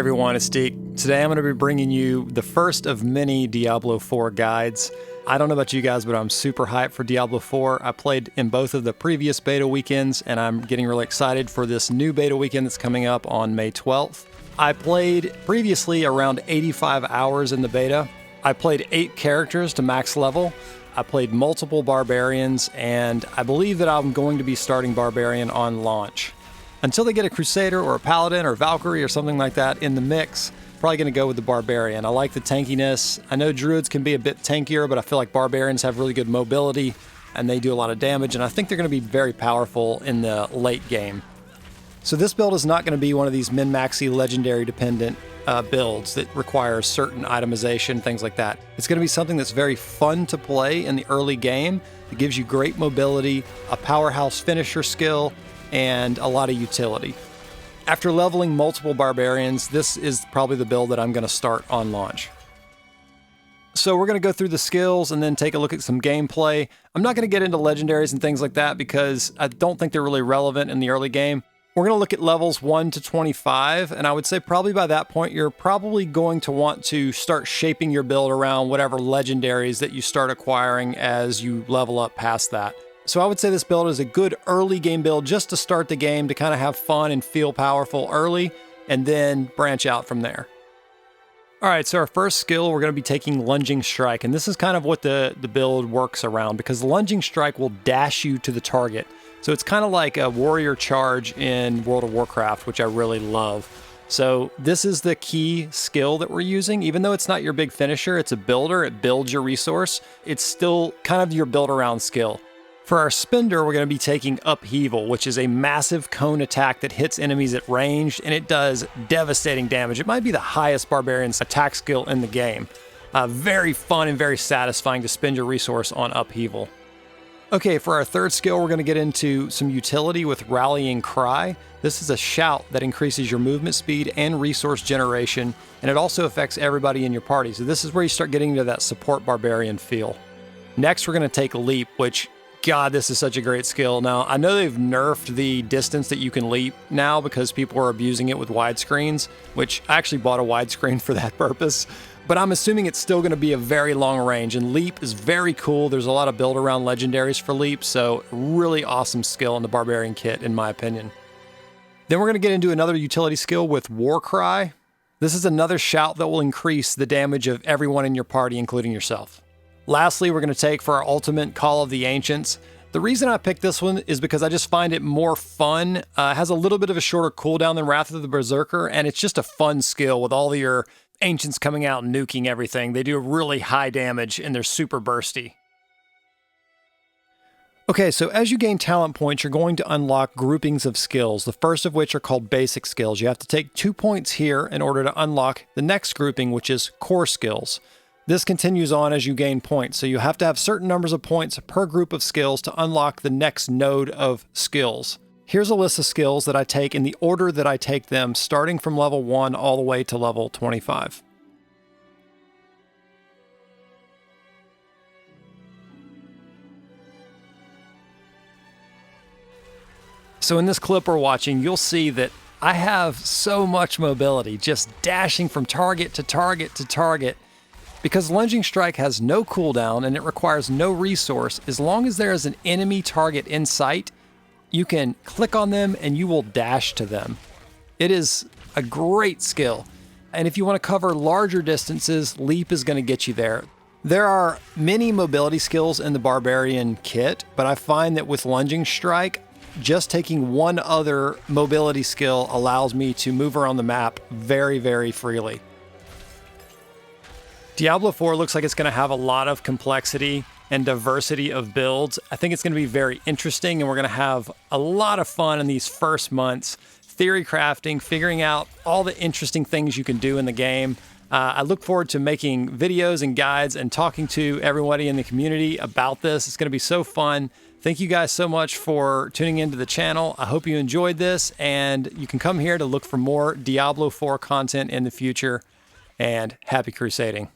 everyone, it's Deke. Today I'm going to be bringing you the first of many Diablo IV guides. I don't know about you guys, but I'm super hyped for Diablo IV. I played in both of the previous beta weekends, and I'm getting really excited for this new beta weekend that's coming up on May 12th. I played previously around 85 hours in the beta. I played 8 characters to max level. I played multiple Barbarians, and I believe that I'm going to be starting Barbarian on launch. Until they get a Crusader or a Paladin or Valkyrie or something like that in the mix, probably going to go with the Barbarian. I like the tankiness. I know Druids can be a bit tankier, but I feel like Barbarians have really good mobility and they do a lot of damage, and I think they're going to be very powerful in the late game. So this build is not going to be one of these min-maxy legendary dependent builds that require certain itemization, things like that. It's going to be something that's very fun to play in the early game. It gives you great mobility, a powerhouse finisher skill, and a lot of utility. After leveling multiple Barbarians, this is probably the build that I'm going to start on launch. So we're going to go through the skills and then take a look at some gameplay. I'm not going to get into legendaries and things like that because I don't think they're really relevant in the early game. We're going to look at levels 1 to 25, and I would say probably by that point you're probably going to want to start shaping your build around whatever legendaries that you start acquiring as you level up past that. So I would say this build is a good early game build just to start the game, to kind of have fun and feel powerful early, and then branch out from there. All right, so our first skill, we're going to be taking Lunging Strike, and this is kind of what the build works around, because the Lunging Strike will dash you to the target. So it's kind of like a warrior charge in World of Warcraft, which I really love. So this is the key skill that we're using. Even though it's not your big finisher, it's a builder, it builds your resource, it's still kind of your build around skill. For our spender, we're going to be taking Upheaval, which is a massive cone attack that hits enemies at range, and it does devastating damage. It might be the highest Barbarian's attack skill in the game. Very fun and very satisfying to spend your resource on Upheaval. Okay, for our third skill, we're going to get into some utility with Rallying Cry. This is a shout that increases your movement speed and resource generation, and it also affects everybody in your party. So this is where you start getting into that support Barbarian feel. Next, we're going to take Leap, which, God, this is such a great skill. Now, I know they've nerfed the distance that you can leap now because people are abusing it with widescreens, which I actually bought a widescreen for that purpose. But I'm assuming it's still going to be a very long range, and Leap is very cool. There's a lot of build around legendaries for Leap, so really awesome skill in the Barbarian kit, in my opinion. Then we're going to get into another utility skill with Warcry. This is another shout that will increase the damage of everyone in your party, including yourself. Lastly, we're going to take for our ultimate Call of the Ancients. The reason I picked this one is because I just find it more fun. It has a little bit of a shorter cooldown than Wrath of the Berserker, and it's just a fun skill with all of your Ancients coming out and nuking everything. They do really high damage, and they're super bursty. Okay, so as you gain talent points, you're going to unlock groupings of skills, the first of which are called basic skills. You have to take 2 points here in order to unlock the next grouping, which is core skills. This continues on as you gain points, so you have to have certain numbers of points per group of skills to unlock the next node of skills. Here's a list of skills that I take in the order that I take them, starting from level 1 all the way to level 25. So in this clip we're watching, you'll see that I have so much mobility, just dashing from target to target to target. Because Lunging Strike has no cooldown and it requires no resource, as long as there is an enemy target in sight, you can click on them and you will dash to them. It is a great skill. And if you want to cover larger distances, Leap is going to get you there. There are many mobility skills in the Barbarian kit, but I find that with Lunging Strike, just taking one other mobility skill allows me to move around the map very, very freely. Diablo IV looks like it's going to have a lot of complexity and diversity of builds. I think it's going to be very interesting, and we're going to have a lot of fun in these first months, theory crafting, figuring out all the interesting things you can do in the game. I look forward to making videos and guides and talking to everybody in the community about this. It's going to be so fun. Thank you guys so much for tuning into the channel. I hope you enjoyed this, and you can come here to look for more Diablo IV content in the future, and happy crusading.